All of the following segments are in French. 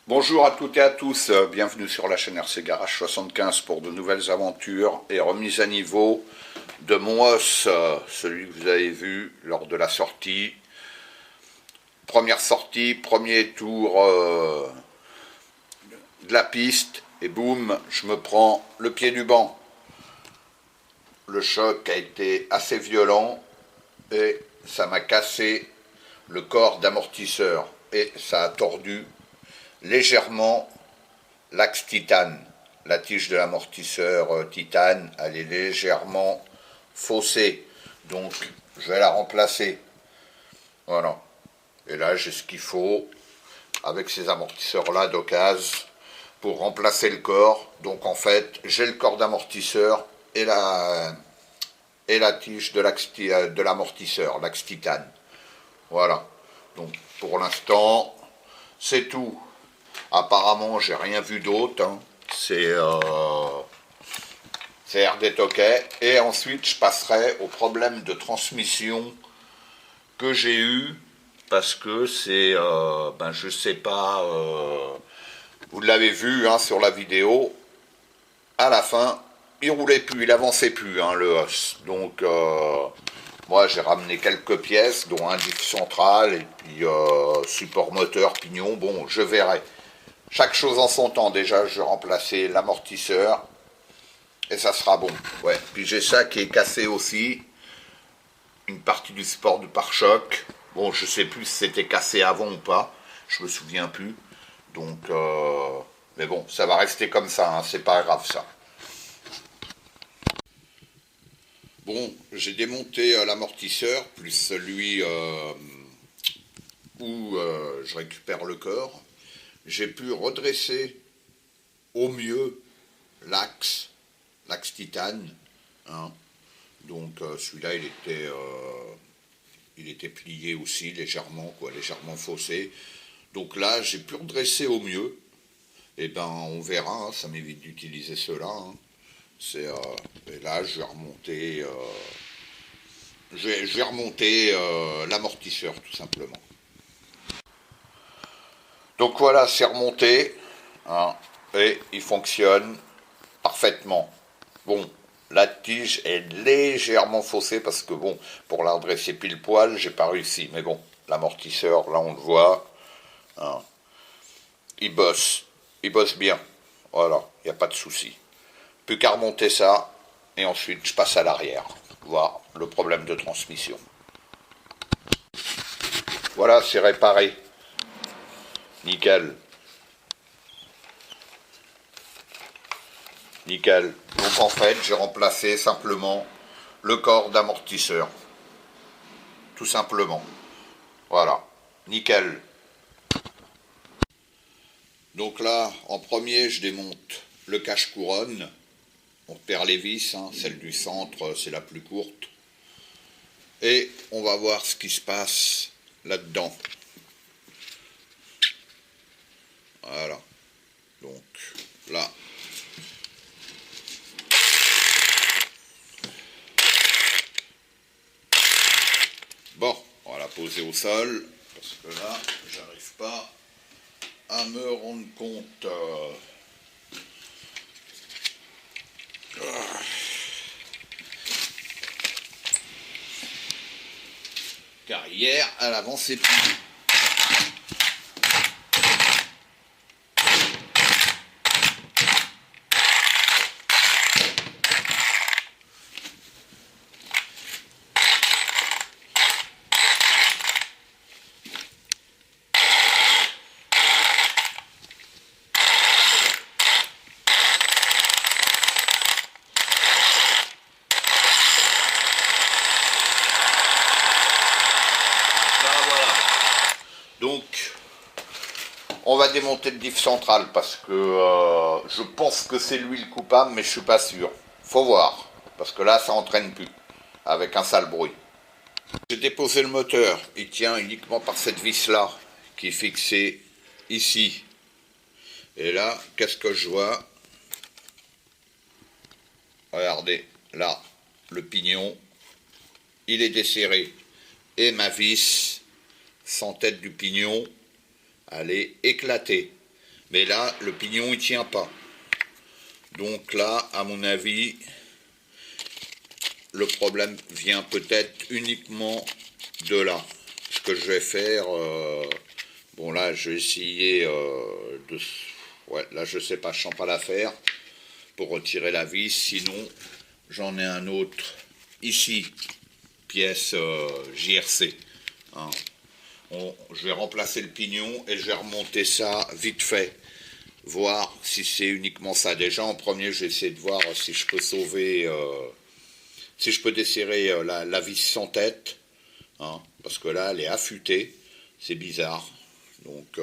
Bonjour à toutes et à tous, bienvenue sur la chaîne RC Garage 75 pour de nouvelles aventures et remise à niveau de mon os, celui que vous avez vu lors de la sortie. Première sortie, premier tour de la piste et boum, je me prends le pied du banc. Le choc a été assez violent et ça m'a cassé le corps d'amortisseur et ça a tordu légèrement l'axe titane. La tige de l'amortisseur titane, elle est légèrement faussée. Donc, je vais la remplacer. Voilà. Et là, j'ai ce qu'il faut avec ces amortisseurs-là d'occasion pour remplacer le corps. Donc, en fait, j'ai le corps d'amortisseur et la tige de l'amortisseur, l'axe titane. Voilà. Donc, pour l'instant, c'est tout. Apparemment, j'ai rien vu d'autre. Hein. C'est RD Toquet. Et ensuite, je passerai au problème de transmission que j'ai eu. Parce que c'est, je sais pas, vous l'avez vu hein, sur la vidéo. À la fin, il roulait plus, il avançait plus, hein, le os. Donc, moi, j'ai ramené quelques pièces, dont un diff central et puis support moteur, pignon. Bon, je verrai. Chaque chose en son temps. Déjà, je vais remplacer l'amortisseur et ça sera bon. Ouais. Puis j'ai ça qui est cassé aussi. Une partie du support du pare-choc. Bon, je sais plus si c'était cassé avant ou pas. Je me souviens plus. Donc, mais bon, ça va rester comme ça. Hein, c'est pas grave ça. Bon, j'ai démonté l'amortisseur plus celui où je récupère le corps. J'ai pu redresser au mieux l'axe titane. Hein. Donc celui-là, il était plié aussi légèrement, légèrement faussé. Donc là, j'ai pu redresser au mieux. Et ben, on verra, hein, ça m'évite d'utiliser cela. Hein. Et là, je vais remonter l'amortisseur, tout simplement. Donc voilà, c'est remonté, hein, et il fonctionne parfaitement. Bon, la tige est légèrement faussée parce que bon, pour la redresser pile poil, j'ai pas réussi. Mais bon, l'amortisseur, là on le voit, hein, il bosse bien. Voilà, il n'y a pas de souci. Plus qu'à remonter ça, et ensuite je passe à l'arrière, voir le problème de transmission. Voilà, c'est réparé. Nickel. Nickel. Donc en fait, j'ai remplacé simplement le corps d'amortisseur. Tout simplement. Voilà. Nickel. Donc là, en premier, je démonte le cache-couronne. On repère les vis, hein, celle du centre, c'est la plus courte. Et on va voir ce qui se passe là-dedans. Voilà. Donc là. Bon, on va la poser au sol, parce que là, j'arrive pas à me rendre compte. Car hier, elle avançait plus. Donc, on va démonter le diff central parce que je pense que c'est lui le coupable, mais je suis pas sûr. Faut voir, parce que là, ça entraîne plus, avec un sale bruit. J'ai déposé le moteur, il tient uniquement par cette vis-là, qui est fixée ici. Et là, qu'est-ce que je vois? Regardez, là, le pignon, il est desserré. Et ma vis, sans tête du pignon, elle est éclatée. Mais là, le pignon, il tient pas. Donc là, à mon avis, le problème vient peut-être uniquement de là. Ce que je vais faire, bon là, je vais essayer de... Ouais, là, je sais pas, je sens pas l'affaire pour retirer la vis. Sinon, j'en ai un autre ici, pièce JRC. Hein. Je vais remplacer le pignon et je vais remonter ça vite fait. Voir si c'est uniquement ça. Déjà, en premier, je vais essayer de voir si je peux sauver... si je peux desserrer la vis sans tête, hein, parce que là, elle est affûtée, c'est bizarre. Donc,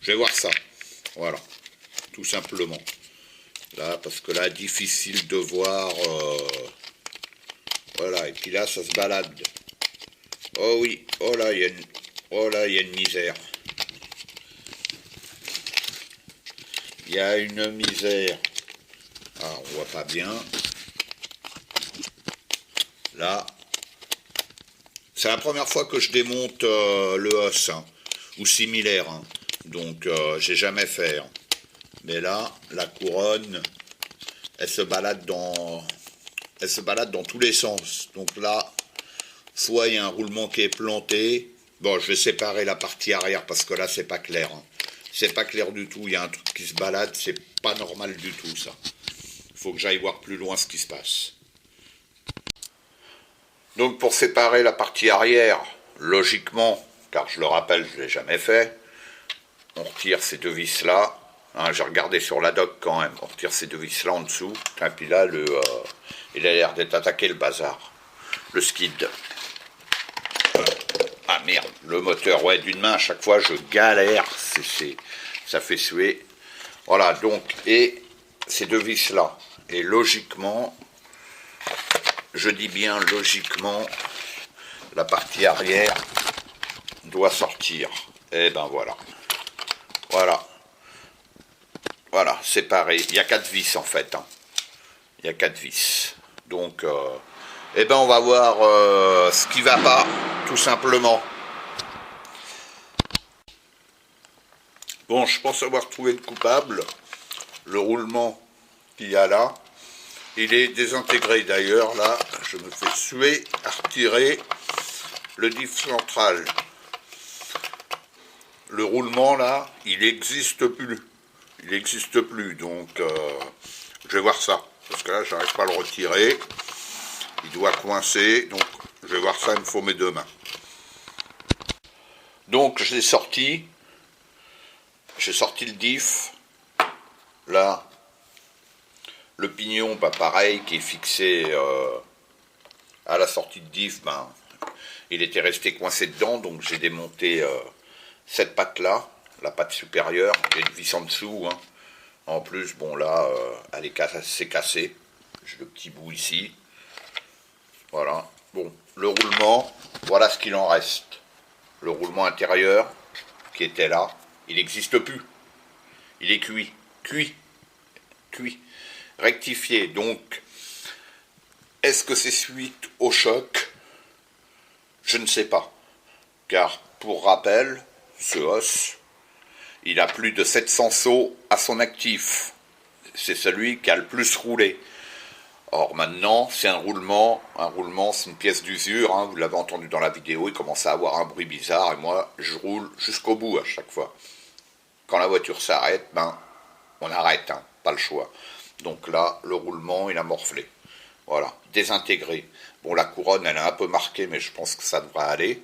je vais voir ça. Voilà, tout simplement. Là, parce que là, difficile de voir. Voilà, et puis là, ça se balade. Oh oui, oh là, il y a une misère. Il y a une misère. Ah, on voit pas bien. Là, c'est la première fois que je démonte le os, hein, ou similaire, hein. Donc j'ai jamais fait. Hein. Mais là, la couronne, elle se balade dans tous les sens. Donc là, soit il y a un roulement qui est planté. Bon, je vais séparer la partie arrière parce que là, c'est pas clair. Hein. C'est pas clair du tout. Il y a un truc qui se balade, c'est pas normal du tout, ça. Il faut que j'aille voir plus loin ce qui se passe. Donc pour séparer la partie arrière, logiquement, car je le rappelle, je ne l'ai jamais fait, on retire ces deux vis-là. Hein, j'ai regardé sur la doc quand même. On retire ces deux vis-là en dessous. Et puis là, il a l'air d'être attaqué, le bazar. Le skid. Ah merde, le moteur, ouais, d'une main, à chaque fois, je galère. Ça fait suer. Voilà, donc, et ces deux vis-là. Et logiquement... Je dis bien logiquement, la partie arrière doit sortir. Et ben voilà. Voilà. Voilà, séparé. Il y a 4 vis en fait. Hein. Il y a 4 vis. Donc, eh ben on va voir ce qui va pas, tout simplement. Bon, je pense avoir trouvé le coupable. Le roulement qu'il y a là. Il est désintégré d'ailleurs, là, je me fais suer à retirer le diff central. Le roulement, là, il n'existe plus. Il n'existe plus, donc je vais voir ça. Parce que là, j'arrive pas à le retirer. Il doit coincer, donc je vais voir ça, il me faut mes deux mains. Donc, j'ai sorti le diff, là. Le pignon, bah pareil, qui est fixé à la sortie de diff, ben, il était resté coincé dedans, donc j'ai démonté cette patte-là, la patte supérieure, il y a une vis en dessous. Hein. En plus, bon là, c'est cassé. J'ai le petit bout ici. Voilà. Bon, le roulement, voilà ce qu'il en reste. Le roulement intérieur, qui était là, il n'existe plus. Il est cuit. Cuit. Rectifié. Donc, est-ce que c'est suite au choc? Je ne sais pas. Car, pour rappel, ce os, il a plus de 700 sauts à son actif. C'est celui qui a le plus roulé. Or, maintenant, c'est un roulement, c'est une pièce d'usure, hein, vous l'avez entendu dans la vidéo, il commence à avoir un bruit bizarre, et moi, je roule jusqu'au bout à chaque fois. Quand la voiture s'arrête, ben, on arrête, hein, pas le choix. Donc là, le roulement, il a morflé. Voilà, désintégré. Bon, la couronne, elle est un peu marquée, mais je pense que ça devrait aller.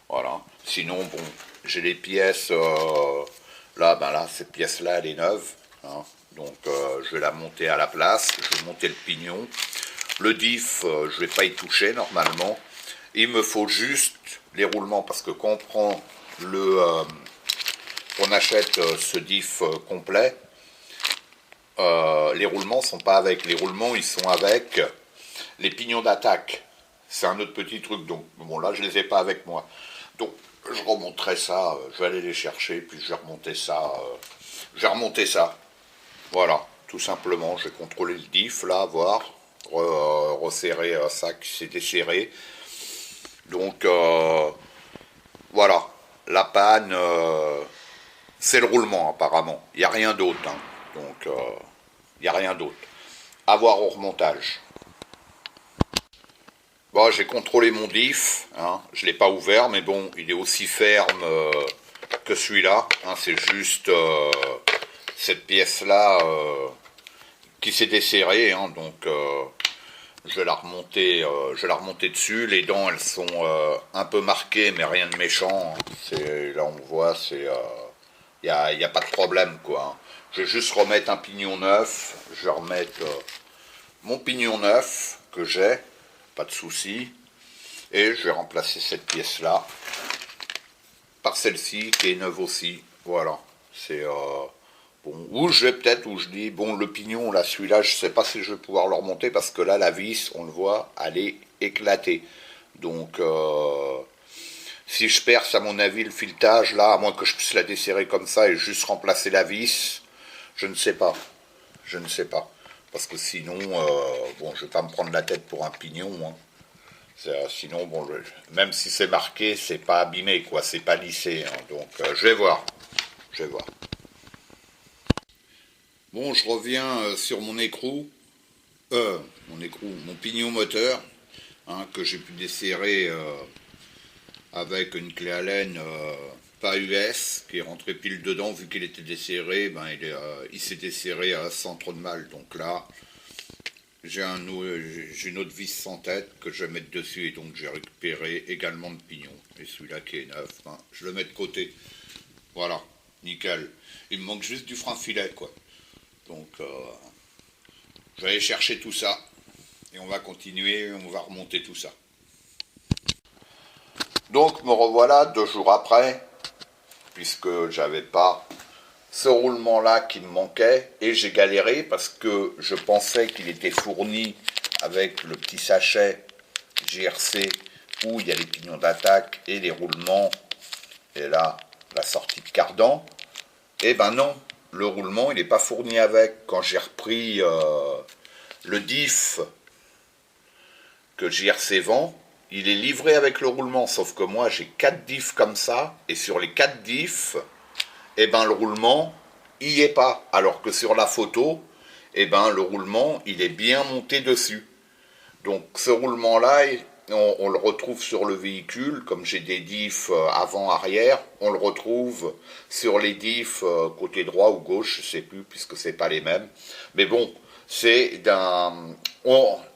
Voilà. Sinon, bon, j'ai les pièces... là, ben là, cette pièce-là, elle est neuve. Hein. Donc, je vais la monter à la place. Je vais monter le pignon. Le diff, je ne vais pas y toucher, normalement. Il me faut juste les roulements, parce que quand on prend on achète ce diff complet, les roulements sont pas avec. Les roulements, ils sont avec les pignons d'attaque. C'est un autre petit truc. Donc, bon, là, je les ai pas avec moi. Donc, je remonterai ça. Je vais aller les chercher, puis je vais remonter ça. Voilà, tout simplement. Je vais contrôler le diff, là, voir. Resserrer ça qui s'est desserré. Donc, voilà. La panne... C'est le roulement apparemment, il n'y a rien d'autre. Hein. Donc il n'y a rien d'autre. À voir au remontage. Bon, j'ai contrôlé mon diff, hein. Je ne l'ai pas ouvert, mais bon, il est aussi ferme que celui-là. Hein. C'est juste cette pièce-là qui s'est desserrée, hein. Donc je vais la remonter dessus. Les dents, elles sont un peu marquées, mais rien de méchant. Hein. Là, on voit, y a pas de problème, quoi. Hein. Je vais juste remettre un pignon neuf. Je vais remettre mon pignon neuf que j'ai. Pas de souci. Et je vais remplacer cette pièce-là par celle-ci qui est neuve aussi. Voilà. C'est bon. Ou je vais peut-être, où je dis, bon, le pignon, là, celui-là, je sais pas si je vais pouvoir le remonter parce que là, la vis, on le voit, elle est éclatée. Donc, si je perce, à mon avis, le filetage, là, à moins que je puisse la desserrer comme ça et juste remplacer la vis, je ne sais pas. Je ne sais pas. Parce que sinon, bon, je vais pas me prendre la tête pour un pignon. Hein. Sinon, bon, même si c'est marqué, c'est pas abîmé, quoi. C'est pas lissé. Hein. Donc, je vais voir. Je vais voir. Bon, je reviens sur mon écrou. Mon pignon moteur, hein, que j'ai pu desserrer avec une clé Allen pas US, qui est rentré pile dedans. Vu qu'il était desserré, ben, il s'est desserré sans trop de mal. Donc là, j'ai une autre vis sans tête que je vais mettre dessus, et donc j'ai récupéré également le pignon. Et celui-là qui est neuf, hein, je le mets de côté. Voilà, nickel. Il me manque juste du frein filet, quoi. Donc, je vais aller chercher tout ça. Et on va continuer, on va remonter tout ça. Donc, me revoilà 2 jours après, puisque j'avais pas ce roulement-là qui me manquait, et j'ai galéré parce que je pensais qu'il était fourni avec le petit sachet GRC où il y a les pignons d'attaque et les roulements, et là, la sortie de cardan. Eh ben non, le roulement, il n'est pas fourni avec. Quand j'ai repris le diff que JRC vend, il est livré avec le roulement, sauf que moi j'ai 4 diffs comme ça, et sur les 4 diffs, eh ben le roulement, il n'y est pas. Alors que sur la photo, eh ben le roulement, il est bien monté dessus. Donc ce roulement-là, on le retrouve sur le véhicule, comme j'ai des diffs avant-arrière, on le retrouve sur les diffs côté droit ou gauche, je sais plus, puisque c'est pas les mêmes. Mais bon, c'est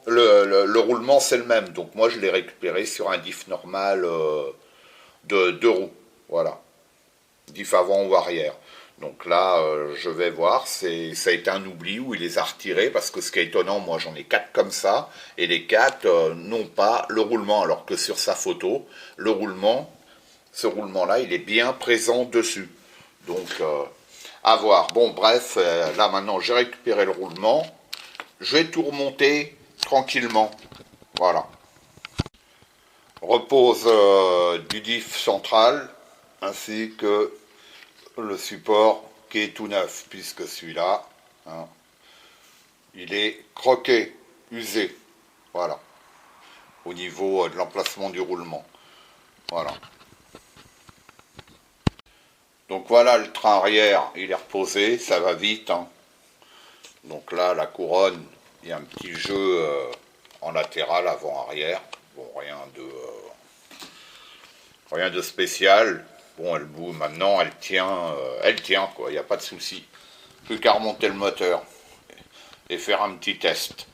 le roulement c'est le même, donc moi je l'ai récupéré sur un diff normal de 2 roues, voilà, diff avant ou arrière. Donc là, je vais voir, ça a été un oubli où il les a retirés, parce que ce qui est étonnant, moi j'en ai 4 comme ça, et les 4 n'ont pas le roulement, alors que sur sa photo, ce roulement-là, il est bien présent dessus. Donc, à voir. Bon, bref, là maintenant j'ai récupéré le roulement, je vais tout remonter tranquillement. Voilà. Repose du diff central, ainsi que le support qui est tout neuf, puisque celui-là, hein, il est croqué, usé. Voilà. Au niveau de l'emplacement du roulement. Voilà. Donc voilà, le train arrière, il est reposé, ça va vite. Hein. Donc là, la couronne, il y a un petit jeu en latéral, avant-arrière. Bon, rien de spécial. Bon, elle bouge maintenant, elle tient quoi, il n'y a pas de souci. Plus qu'à remonter le moteur et faire un petit test.